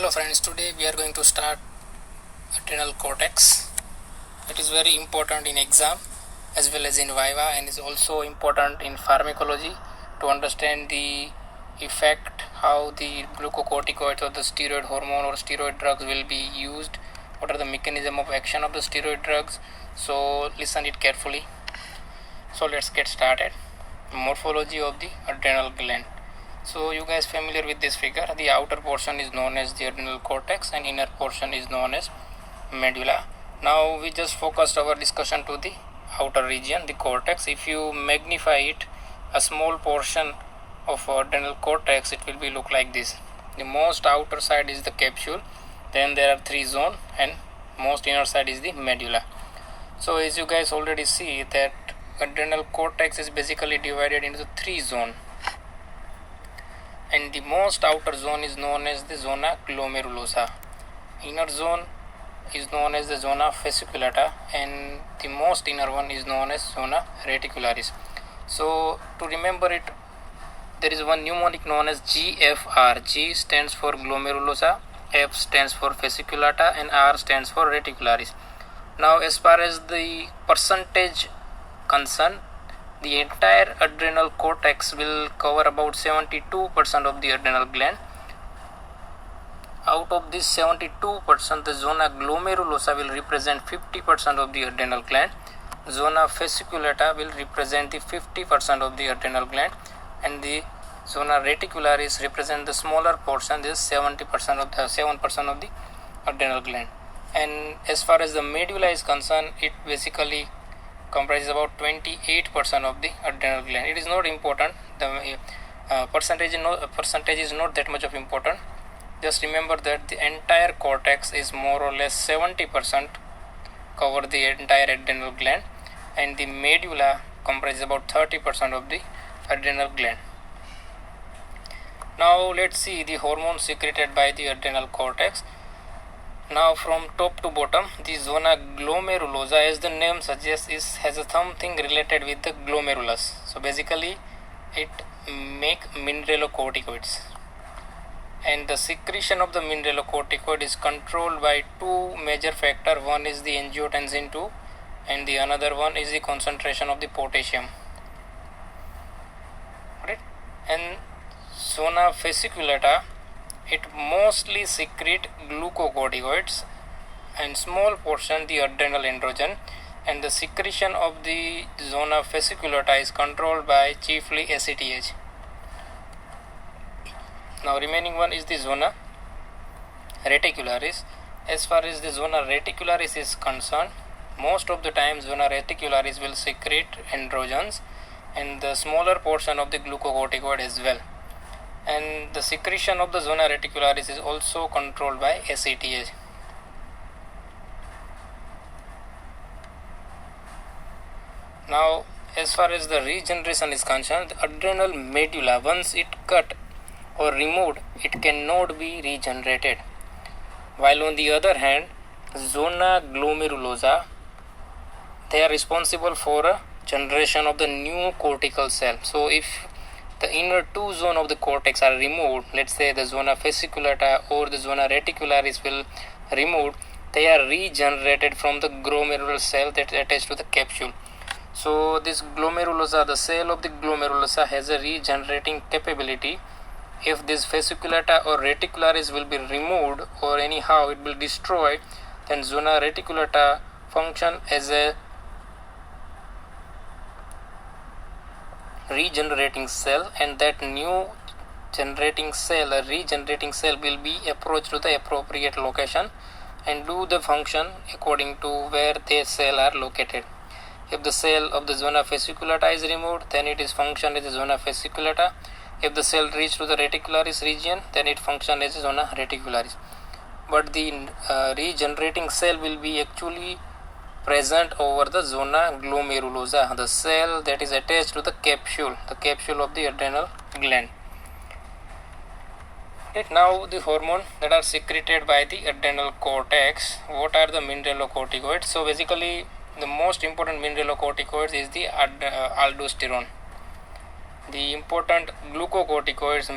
Hello friends, today we are going to start adrenal cortex. It is very important in exam as well as in viva, and is also important in pharmacology to understand the effect, how the glucocorticoids or the steroid hormone or steroid drugs will be used, what are the mechanism of action of the steroid drugs. So listen it carefully. So let's get started. Morphology of the adrenal gland. So you guys familiar with this figure? The outer portion is known as the adrenal cortex and inner portion is known as medulla. Now we just focused our discussion to the outer region, the cortex. If you magnify it, a small portion of adrenal cortex, it will be look like this. The most outer side is the capsule, then there are three zones, and most inner side is the medulla. So as you guys already see that adrenal cortex is basically divided into three zones, and the most outer zone is known as the zona glomerulosa. Inner zone is known as the zona fasciculata, and the most inner one is known as zona reticularis. So to remember it, there is one mnemonic known as GFR. G stands for glomerulosa, F stands for fasciculata, and R stands for reticularis. Now as far as the percentage concerned, the entire adrenal cortex will cover about 72% of the adrenal gland. Out of this 72%, the zona glomerulosa will represent 50% of the adrenal gland. Zona fasciculata will represent the 50% of the adrenal gland, and the zona reticularis represent the smaller portion, this 7% of the adrenal gland. And as far as the medulla is concerned, it basically comprises about 28% of the adrenal gland. It is not important. The percentage is not that much of important. Just remember that the entire cortex is more or less 70% cover the entire adrenal gland, and the medulla comprises about 30% of the adrenal gland. Now let's see the hormones secreted by the adrenal cortex. Now from top to bottom, the zona glomerulosa, as the name suggests, has something related with the glomerulus. So basically it make mineralocorticoids, and the secretion of the mineralocorticoid is controlled by two major factors. One is the angiotensin 2 and the another one is the concentration of the potassium. Right? And zona fasciculata, it mostly secrete glucocorticoids and small portion the adrenal androgen, and the secretion of the zona fasciculata is controlled by chiefly ACTH. Now remaining one is the zona reticularis. As far as the zona reticularis is concerned, most of the time zona reticularis will secrete androgens and the smaller portion of the glucocorticoid as well. And the secretion of the zona reticularis is also controlled by ACTH. Now as far as the regeneration is concerned, the adrenal medulla, once it cut or removed, it cannot be regenerated, while on the other hand zona glomerulosa, they are responsible for a generation of the new cortical cell. So if the inner two zones of the cortex are removed, let's say the zona fasciculata or the zona reticularis will removed, they are regenerated from the glomerular cell that attached to the capsule. So this glomerulosa, the cell of the glomerulosa, has a regenerating capability. If this fasciculata or reticularis will be removed or anyhow it will destroy, then zona reticulata function as a regenerating cell, and that new generating cell, a regenerating cell, will be approached to the appropriate location and do the function according to where the cell are located. If the cell of the zona fasciculata is removed, then it is function as a zona fasciculata. If the cell reach to the reticularis region, then it function as a zona reticularis. But the regenerating cell will be actually present over the zona glomerulosa, the cell that is attached to the capsule of the adrenal gland. Right, now the hormone that are secreted by the adrenal cortex. What are the mineralocorticoids? So basically the most important mineralocorticoids is the aldosterone. The important glucocorticoids,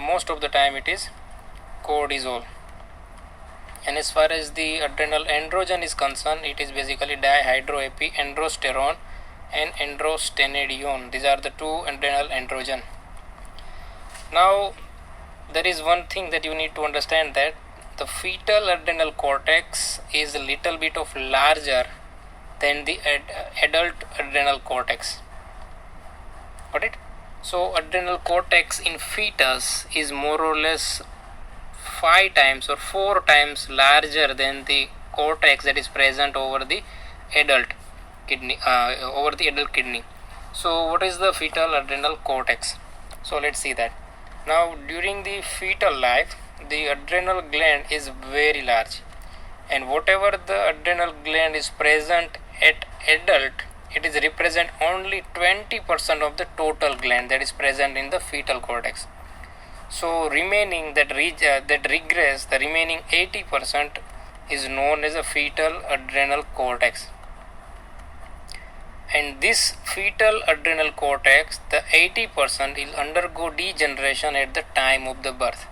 most of the time it is cortisol. And as far as the adrenal androgen is concerned, it is basically dihydroepiandrosterone and androstenedione. These are the two adrenal androgen. Now there is one thing that you need to understand, that the fetal adrenal cortex is a little bit of larger than the adult adrenal cortex. Got it? So adrenal cortex in fetus is more or less 5 times or 4 times larger than the cortex that is present over the adult kidney. So what is the fetal adrenal cortex? So let's see that. Now during the fetal life, the adrenal gland is very large, and whatever the adrenal gland is present at adult, it is represent only 20% of the total gland that is present in the fetal cortex. So remaining that regress, the remaining 80% is known as a fetal adrenal cortex. And this fetal adrenal cortex, the 80% will undergo degeneration at the time of the birth.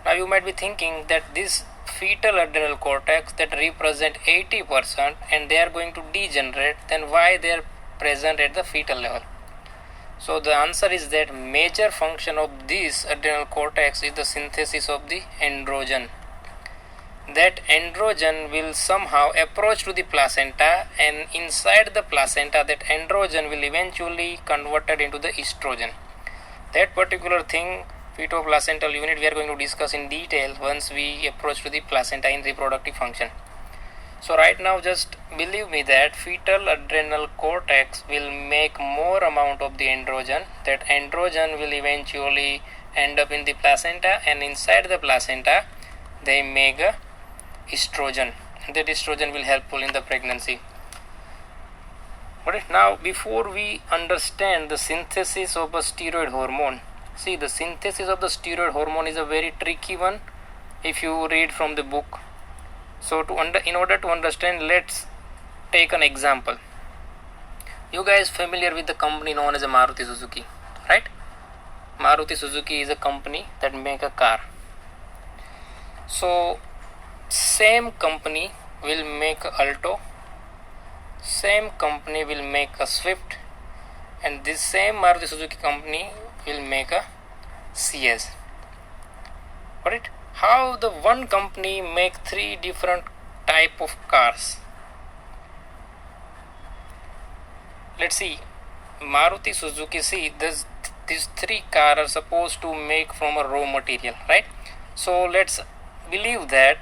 Now you might be thinking that this fetal adrenal cortex that represent 80% and they are going to degenerate, then why they are present at the fetal level? So the answer is that major function of this adrenal cortex is the synthesis of the androgen. That androgen will somehow approach to the placenta, and inside the placenta that androgen will eventually converted into the estrogen. That particular thing, fetoplacental unit, we are going to discuss in detail once we approach to the placenta in reproductive function. So right now just believe me that fetal adrenal cortex will make more amount of the androgen. That androgen will eventually end up in the placenta, and inside the placenta they make a estrogen. That estrogen will helpful in the pregnancy. But now before we understand the synthesis of a steroid hormone, see, the synthesis of the steroid hormone is a very tricky one if you read from the book. So in order to understand, let's take an example. You guys familiar with the company known as a Maruti Suzuki, right? Maruti Suzuki is a company that make a car. So same company will make a Alto, same company will make a Swift, and this same Maruti Suzuki company will make a CS. Got it? How the one company make 3 different type of cars? Let's see. Maruti Suzuki, see, these 3 cars are supposed to make from a raw material, right? So let's believe that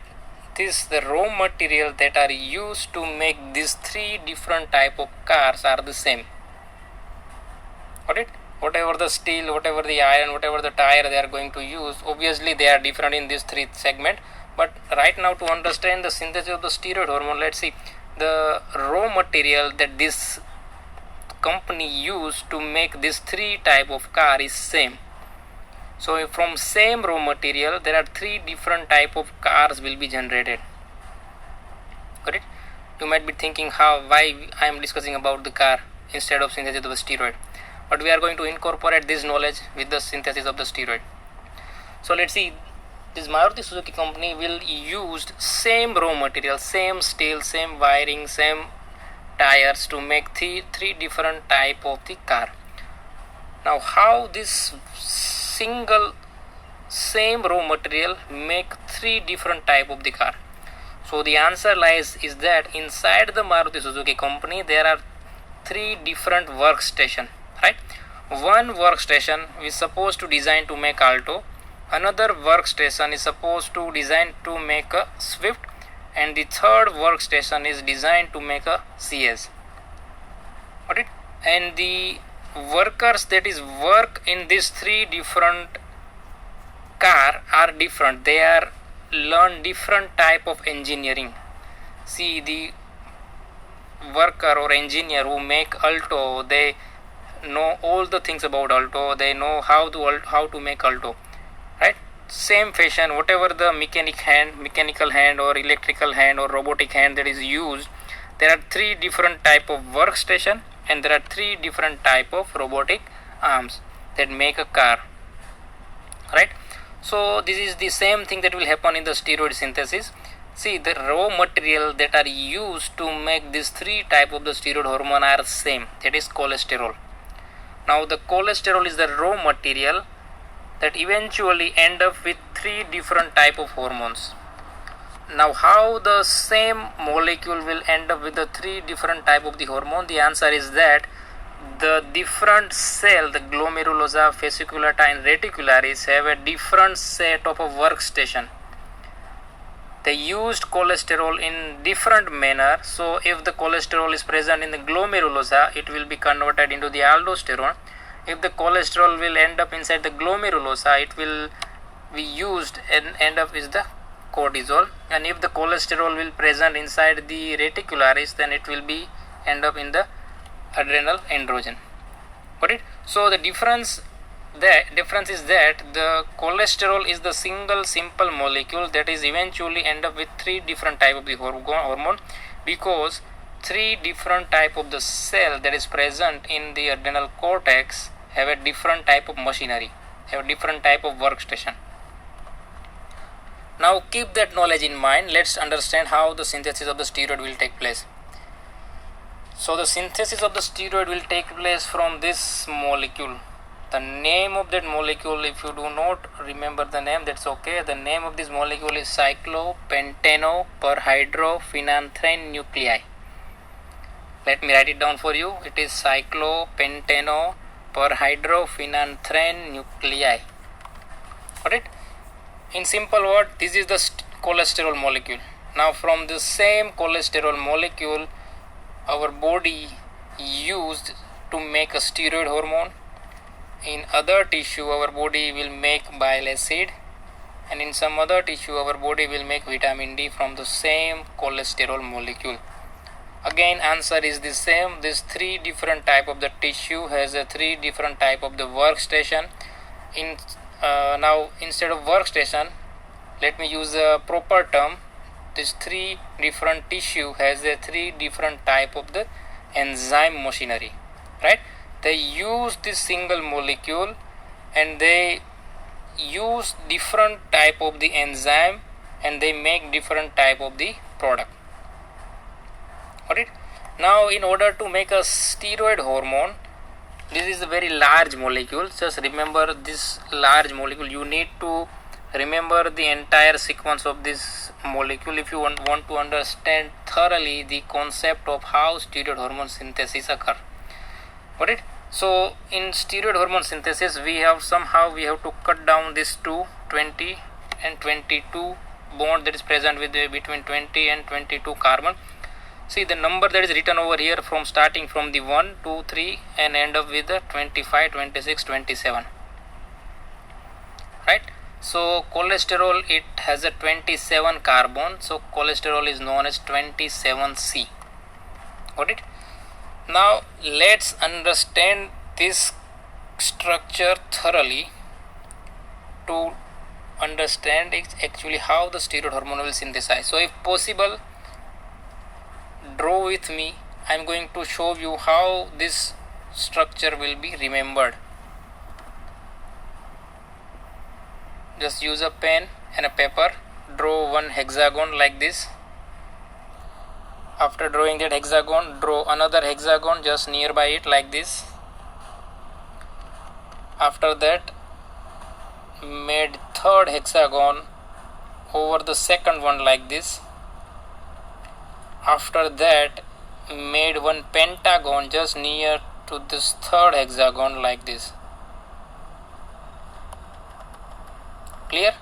the raw material that are used to make these 3 different type of cars are the same. Got it? Whatever the steel, whatever the iron, whatever the tire they are going to use, obviously they are different in these 3 segment. But right now, to understand the synthesis of the steroid hormone, let's see the raw material that this company used to make this 3 type of car is same. So from same raw material there are 3 different type of cars will be generated. Got it? You might be thinking why I am discussing about the car instead of synthesis of the steroid. But we are going to incorporate this knowledge with the synthesis of the steroid. So let's see, this Maruti Suzuki company will use same raw material, same steel, same wiring, same tires to make 3 different type of the car. Now how this single same raw material make 3 different type of the car? So the answer is that inside the Maruti Suzuki company there are 3 different workstation. Right? One workstation is supposed to design to make Alto, another workstation is supposed to design to make a Swift, and the third workstation is designed to make a CS. Got it? And the workers that is work in these 3 different car are different. They are learn different type of engineering. See, the worker or engineer who make Alto, they know all the things about Alto, they know how to make Alto, right? Same fashion, whatever the mechanical hand or electrical hand or robotic hand that is used, there are 3 different type of workstation and there are 3 different type of robotic arms that make a car, right? So this is the same thing that will happen in the steroid synthesis. See, the raw material that are used to make these three type of the steroid hormone are same, that is cholesterol. Now the cholesterol is the raw material that eventually end up with three different type of hormones. Now how the same molecule will end up with the three different type of the hormone? The answer is that the different cell, the glomerulosa, fasciculata and reticularis, have a different set of a workstation. They used cholesterol in different manner. So if the cholesterol is present in the glomerulosa, it will be converted into the aldosterone. If the cholesterol will end up inside the glomerulosa, it will be used and end up with the cortisol. And if the cholesterol will present inside the reticularis, then it will be end up in the adrenal androgen. Got it? So the difference is that the cholesterol is the single simple molecule that is eventually end up with three different type of the hormone, because three different type of the cell that is present in the adrenal cortex have a different type of machinery, have a different type of workstation. Now keep that knowledge in mind. Let's understand how the synthesis of the steroid will take place. So the synthesis of the steroid will take place from this molecule. The name of that molecule, if you do not remember the name, that's okay. The name of this molecule is cyclopentanoperhydrophenanthine nuclei. Let me write it down for you. It is cyclopentanoperhydrophenanthine nuclei. Got it? In simple word, this is the cholesterol molecule. Now from the same cholesterol molecule, our body used to make a steroid hormone. In other tissue, our body will make bile acid, and in some other tissue, our body will make vitamin D from the same cholesterol molecule. Again, answer is the same. These three different type of the tissue has a three different type of the workstation. Now instead of workstation, let me use a proper term. This three different tissue has a three different type of the enzyme machinery, right? They use this single molecule and they use different type of the enzyme and they make different type of the product. Got it? Now in order to make a steroid hormone, this is a very large molecule. Just remember this large molecule. You need to remember the entire sequence of this molecule if you want to understand thoroughly the concept of how steroid hormone synthesis occur. Got it? So in steroid hormone synthesis, we have to cut down this to 20 and 22 bond that is present with between 20 and 22 carbon. See the number that is written over here from starting from the 1, 2, 3 and end up with the 25, 26, 27. Right? So cholesterol, it has a 27 carbon. So cholesterol is known as 27C. Got it? Now let's understand this structure thoroughly to understand actually how the steroid hormone will synthesize. So if possible, draw with me. I am going to show you how this structure will be remembered. Just use a pen and a paper. Draw one hexagon like this. After drawing that hexagon, draw another hexagon just nearby it like this. After that, made third hexagon over the second one like this. After that, made one pentagon just near to this third hexagon like this. Clear?